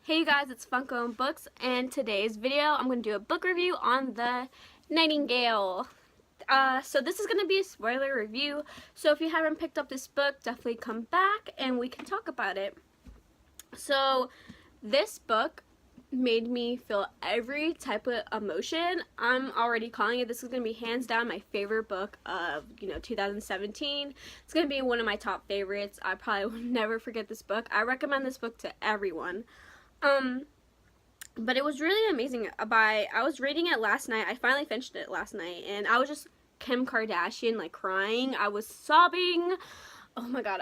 Hey guys, it's Funko and Books, and today's video I'm going to do a book review on the Nightingale. So this is going to be a spoiler review, so if you haven't picked up this book, definitely come back and we can talk about it. So this book made me feel every type of emotion. I'm already calling it, this is going to be hands down my favorite book of 2017. It's going to be one of my top favorites. I probably will never forget this book. I recommend this book to everyone. But it was really amazing. I was reading it last night. I finally finished it last night, and I was just Kim Kardashian, like crying. I was sobbing. Oh my god,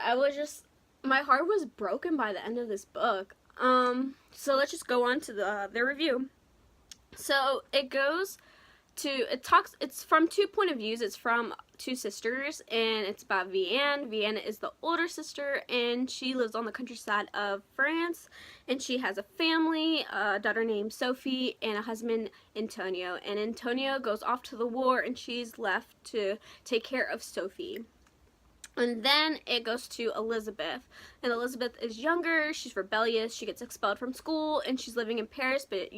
my heart was broken by the end of this book. So let's just go on to the review. So it's from two point of views. It's from two sisters, and it's about Vianne. Vianne is the older sister, and she lives on the countryside of France, and she has a family, a daughter named Sophie, and a husband, Antonio. And Antonio goes off to the war, and she's left to take care of Sophie. And then it goes to Elizabeth, and Elizabeth is younger, she's rebellious, she gets expelled from school, and she's living in Paris, but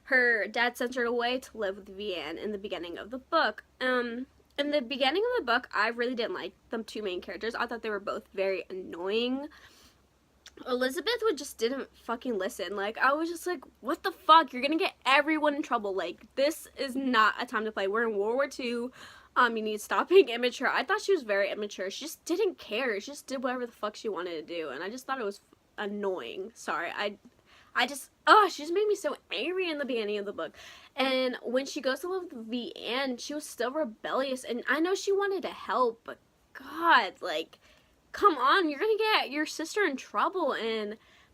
her dad sent her away to live with Vianne in the beginning of the book. In the beginning of the book, I really didn't like the two main characters. I thought they were both very annoying. Elizabeth didn't fucking listen. Like, I was just like, what the fuck? You're gonna get everyone in trouble. Like, this is not a time to play. We're in World War II. You need to stop being immature. I thought she was very immature. She just didn't care. She just did whatever the fuck she wanted to do. And I just thought it was annoying. Sorry. She just made me so angry in the beginning of the book. And when she goes to live with Vianne, she was still rebellious. And I know she wanted to help, but God, like, come on, you're gonna get your sister in trouble.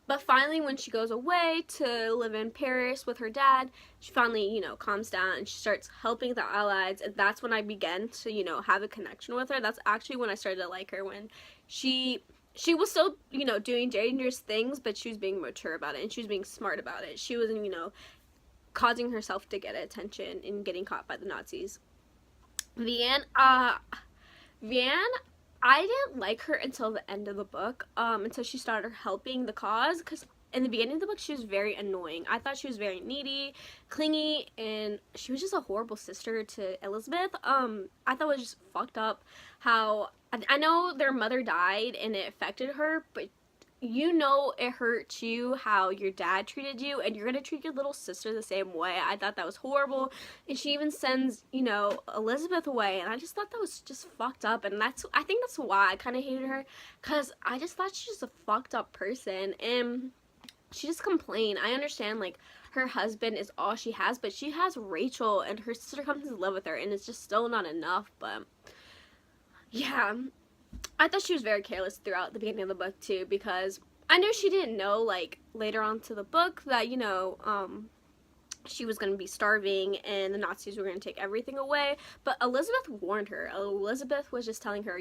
But finally, when she goes away to live in Paris with her dad, she finally, calms down and she starts helping the Allies. And that's when I began to, have a connection with her. That's actually when I started to like her, when she was still, doing dangerous things, but she was being mature about it, and she was being smart about it. She wasn't, causing herself to get attention and getting caught by the Nazis. Vianne, I didn't like her until the end of the book, until she started helping the cause, because in the beginning of the book, she was very annoying. I thought she was very needy, clingy, and she was just a horrible sister to Elizabeth. I thought it was just fucked up how, I know their mother died and it affected her, but it hurt you how your dad treated you, and you're gonna treat your little sister the same way. I thought that was horrible, and she even sends, Elizabeth away, and I just thought that was just fucked up, and I think that's why I kind of hated her, because I just thought she was a fucked up person, and she just complained. I understand, like, her husband is all she has, but she has Rachel, and her sister comes to live with her, and it's just still not enough. But yeah, I thought she was very careless throughout the beginning of the book too, because I knew she didn't know, like, later on to the book that, she was going to be starving and the Nazis were going to take everything away. But Elizabeth warned her. Elizabeth was just telling her,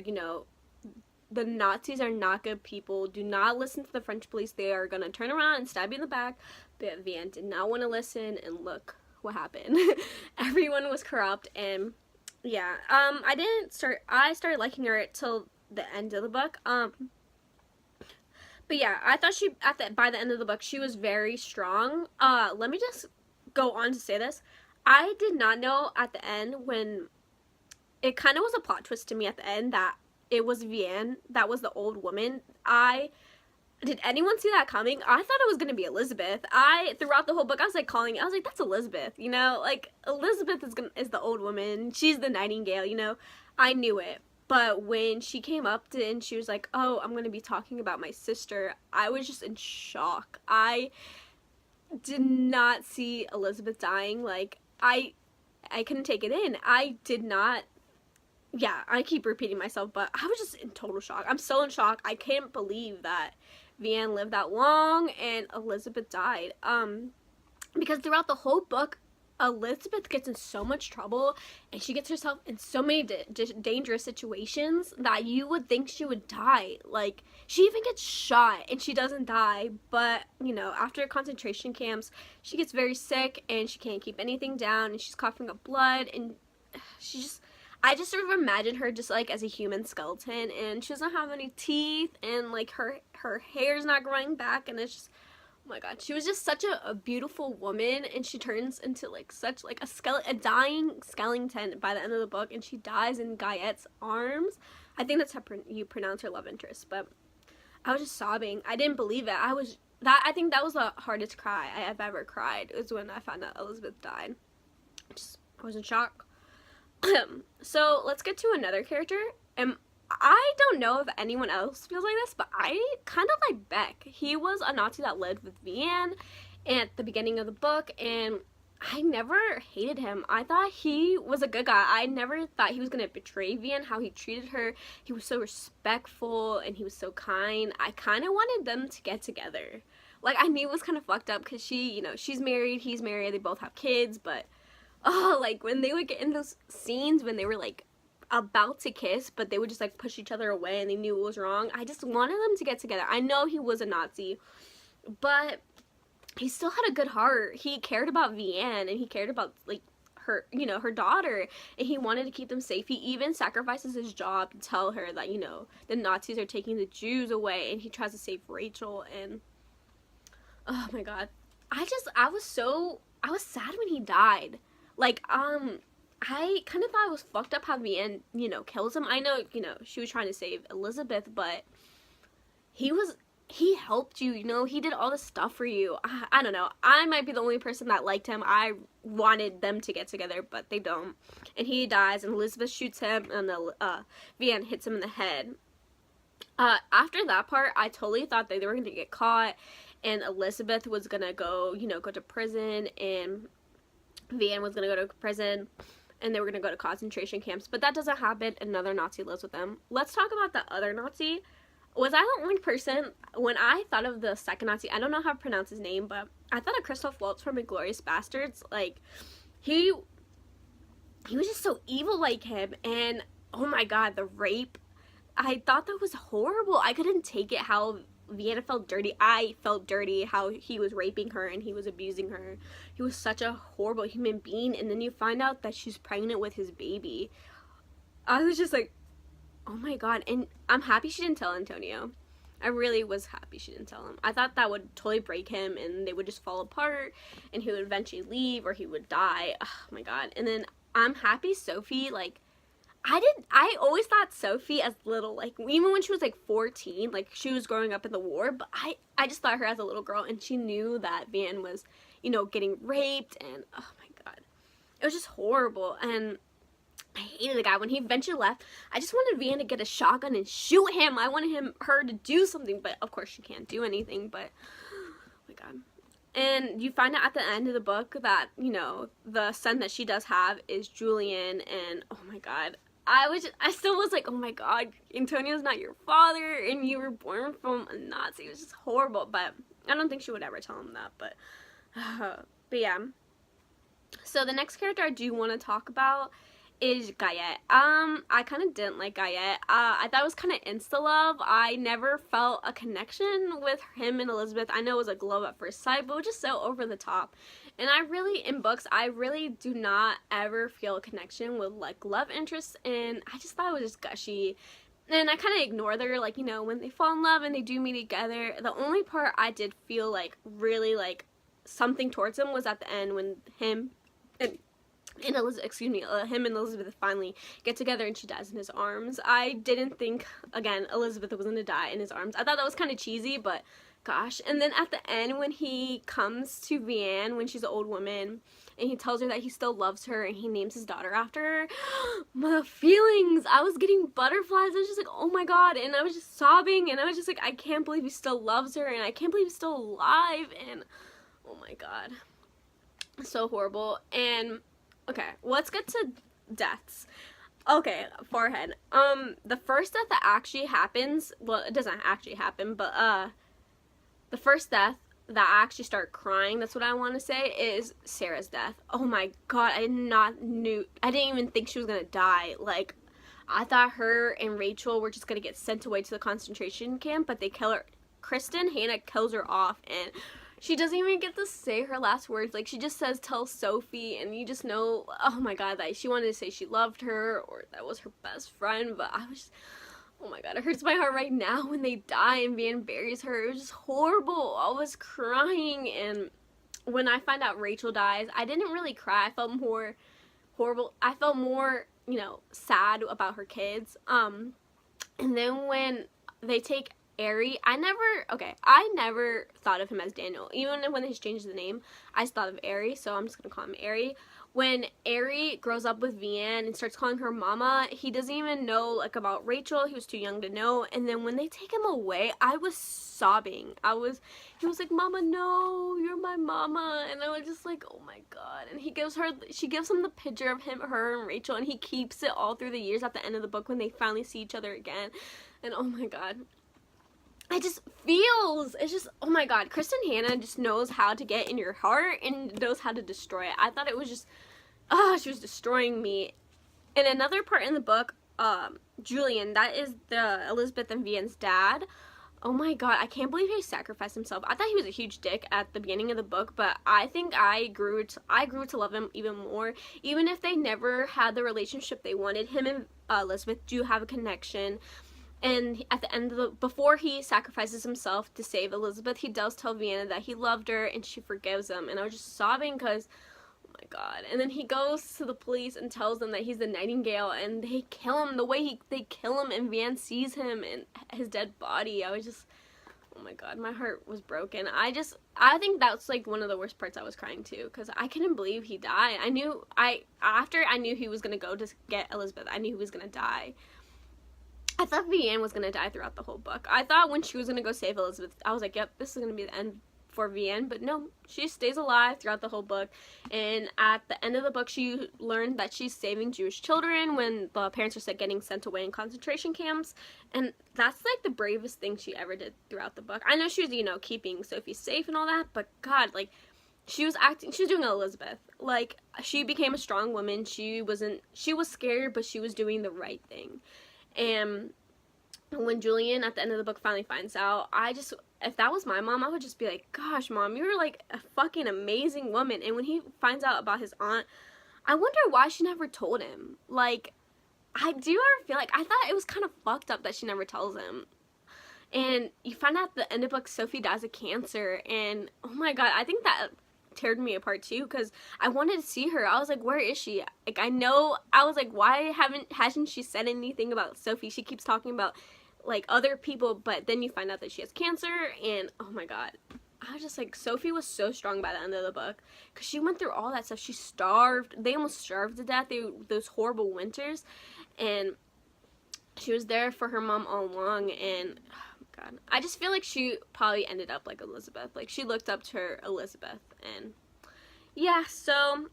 the Nazis are not good people. Do not listen to the French police. They are going to turn around and stab you in the back. But Vianne did not want to listen, and look what happened. Everyone was corrupt, and yeah. I started liking her till the end of the book. But yeah, I thought by the end of the book, she was very strong. Let me just go on to say this. I did not know at the end, when it kind of was a plot twist to me at the end, that it was Vianne that was the old woman. Did anyone see that coming? I thought it was going to be Elizabeth. Throughout the whole book, I was like, that's Elizabeth, like, Elizabeth is the old woman. She's the Nightingale, I knew it. But when she came up and she was like, oh, I'm going to be talking about my sister, I was just in shock. I did not see Elizabeth dying. Like, I couldn't take it in. I did not. Yeah, I keep repeating myself, but I was just in total shock. I'm still in shock. I can't believe that Vianne lived that long and Elizabeth died. Because throughout the whole book, Elizabeth gets in so much trouble, and she gets herself in so many dangerous situations that you would think she would die. Like, she even gets shot and she doesn't die, but after concentration camps, she gets very sick and she can't keep anything down, and she's coughing up blood, and I just sort of imagine her just like as a human skeleton, and she doesn't have any teeth, and like her hair's not growing back, and it's just Oh my god, she was just such a beautiful woman, and she turns into like such like a dying skeleton by the end of the book, and she dies in Guyette's arms. I think that's how you pronounce her love interest, but I was just sobbing. I didn't believe it. I think that was the hardest cry I have ever cried, was when I found out Elizabeth died. I was in shock. So let's get to another character, and I don't know if anyone else feels like this, but I kind of like Beck. He was a Nazi that lived with Vianne at the beginning of the book, and I never hated him. I thought he was a good guy. I never thought he was going to betray Vianne, how he treated her. He was so respectful, and he was so kind. I kind of wanted them to get together. Like, I knew it was kind of fucked up, because she's married, he's married, they both have kids, but, oh, like, when they would get in those scenes when they were, like, about to kiss, but they would just like push each other away and they knew it was wrong. I just wanted them to get together. I know he was a Nazi, but he still had a good heart. He cared about Vianne, and he cared about like her, her daughter, and he wanted to keep them safe. He even sacrifices his job to tell her that, the Nazis are taking the Jews away, and he tries to save Rachel. And oh my god, I was sad when he died. Like, I kind of thought it was fucked up how Vianne, kills him. I know, she was trying to save Elizabeth, but he helped you, he did all this stuff for you. I don't know. I might be the only person that liked him. I wanted them to get together, but they don't. And he dies, and Elizabeth shoots him, and Vianne hits him in the head. After that part, I totally thought that they were going to get caught, and Elizabeth was going to go, go to prison, and Vianne was going to go to prison, and they were going to go to concentration camps. But that doesn't happen. Another Nazi lives with them. Let's talk about the other Nazi. Was I the only person, when I thought of the second Nazi, I don't know how to pronounce his name, but I thought of Christoph Waltz from Inglourious Bastards. Like, he was just so evil like him, and oh my god, the rape. I thought that was horrible. I couldn't take it how Vienna felt dirty. I felt dirty how he was raping her and he was abusing her. He was such a horrible human being, and then you find out that she's pregnant with his baby. I was just like, oh my god. And I'm happy she didn't tell Antonio. I really was happy she didn't tell him. I thought that would totally break him, and they would just fall apart, and he would eventually leave, or he would die. Oh my god. And then I'm happy Sophie, like, I always thought Sophie as little, like, even when she was, like, 14, like, she was growing up in the war, but I just thought her as a little girl, and she knew that Vianne was, getting raped, and, oh my god. It was just horrible, and I hated the guy. When he eventually left, I just wanted Vianne to get a shotgun and shoot him. I wanted her to do something, but, of course, she can't do anything, but, oh my god. And you find out at the end of the book that, the son that she does have is Julian, and, oh my god. I still was like, oh my god, Antonio's not your father, and you were born from a Nazi. It was just horrible, but I don't think she would ever tell him that, but yeah. So the next character I do want to talk about is Guyette. I kind of didn't like Guyette. I thought it was kind of insta-love. I never felt a connection with him and Elizabeth. I know it was like love at first sight, but it was just so over the top. And in books, I really do not ever feel a connection with, like, love interests, and I just thought it was just gushy. And I kind of ignore their, like, when they fall in love and they do meet together. The only part I did feel, like, really, like, something towards him was at the end when him and Elizabeth finally get together and she dies in his arms. I didn't think, again, Elizabeth was going to die in his arms. I thought that was kind of cheesy, but gosh. And then at the end, when he comes to Vianne when she's an old woman, and he tells her that he still loves her and he names his daughter after her, my feelings, I was getting butterflies. I was just like, oh my god. And I was just sobbing, and I was just like, I can't believe he still loves her, and I can't believe he's still alive, and oh my god, so horrible. And okay, let's get to deaths. Okay, forehead. The first death that actually happens, well, it doesn't actually happen, but the first death that I actually start crying, that's what I want to say, is Sarah's death. Oh my god, I didn't even think she was gonna die. Like, I thought her and Rachel were just gonna get sent away to the concentration camp, but they kill her. Hannah kills her off, and she doesn't even get to say her last words. Like, she just says, tell Sophie, and you just know, oh my god, that she wanted to say she loved her, or that was her best friend, but I was just, oh my god, it hurts my heart right now when they die and Van buries her. It was just horrible. I was crying, and when I find out Rachel dies, I didn't really cry. I felt more horrible. I felt more, you know, sad about her kids. And then when they take Aerie, I never thought of him as Daniel. Even when they changed the name, I thought of Aerie, so I'm just gonna call him Aerie. When Aerie grows up with Vianne and starts calling her mama, he doesn't even know, like, about Rachel. He was too young to know. And then when they take him away, I was sobbing. He was like, "Mama, no, you're my mama." And I was just like, oh my god. And she gives him the picture of her and Rachel, and he keeps it all through the years at the end of the book when they finally see each other again. And oh my god. It's just, oh my god, Kristen Hanna just knows how to get in your heart and knows how to destroy it. I thought it was just, she was destroying me. In another part in the book, Julian, that is the Elizabeth and Vianne's dad. Oh my god, I can't believe he sacrificed himself. I thought he was a huge dick at the beginning of the book, but I think I grew to love him even more. Even if they never had the relationship they wanted, him and Elizabeth do have a connection. And at the end of before he sacrifices himself to save Elizabeth, he does tell Vienna that he loved her and she forgives him. And I was just sobbing because, oh my god. And then he goes to the police and tells them that he's the Nightingale, and they kill him the way they kill him, and Van sees him and his dead body. I was just, oh my god, my heart was broken. I think that's like one of the worst parts. I was crying too because I couldn't believe he died. After I knew he was going to go to get Elizabeth, I knew he was going to die. I thought Vianne was going to die throughout the whole book. I thought when she was going to go save Elizabeth, I was like, yep, this is going to be the end for Vianne. But no, she stays alive throughout the whole book. And at the end of the book, she learned that she's saving Jewish children when the parents are getting sent away in concentration camps. And that's like the bravest thing she ever did throughout the book. I know she was, you know, keeping Sophie safe and all that, but God, like, she was doing Elizabeth. Like, she became a strong woman. She was scared, but she was doing the right thing. And when Julian at the end of the book finally finds out, if that was my mom, I would just be like, gosh, Mom, you're like a fucking amazing woman. And when he finds out about his aunt, I wonder why she never told him. Like, I do ever feel like, I thought it was kind of fucked up that she never tells him. And you find out at the end of the book, Sophie dies of cancer, and oh my god, I think that teared me apart too because I wanted to see her. I was like, where is she? Like, I was like, why hasn't she said anything about Sophie? She keeps talking about like other people, but then you find out that she has cancer, and oh my god, I was just like, Sophie was so strong by the end of the book because she went through all that stuff. She starved. They almost starved to death. Those horrible winters, and she was there for her mom all along. And oh god, I just feel like she probably ended up like Elizabeth. Like, she looked up to her Elizabeth. And yeah, so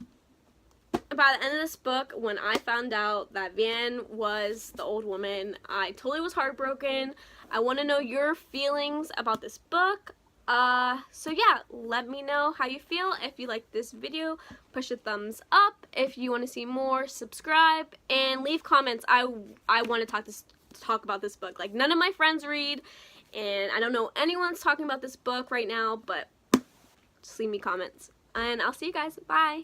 by the end of this book, when I found out that Van was the old woman, I totally was heartbroken. I want to know your feelings about this book. So yeah, let me know how you feel. If you like this video, push a thumbs up. If you want to see more, subscribe and leave comments. I want to talk about this book. Like, none of my friends read, and I don't know anyone's talking about this book right now, but just leave me comments. And I'll see you guys. Bye.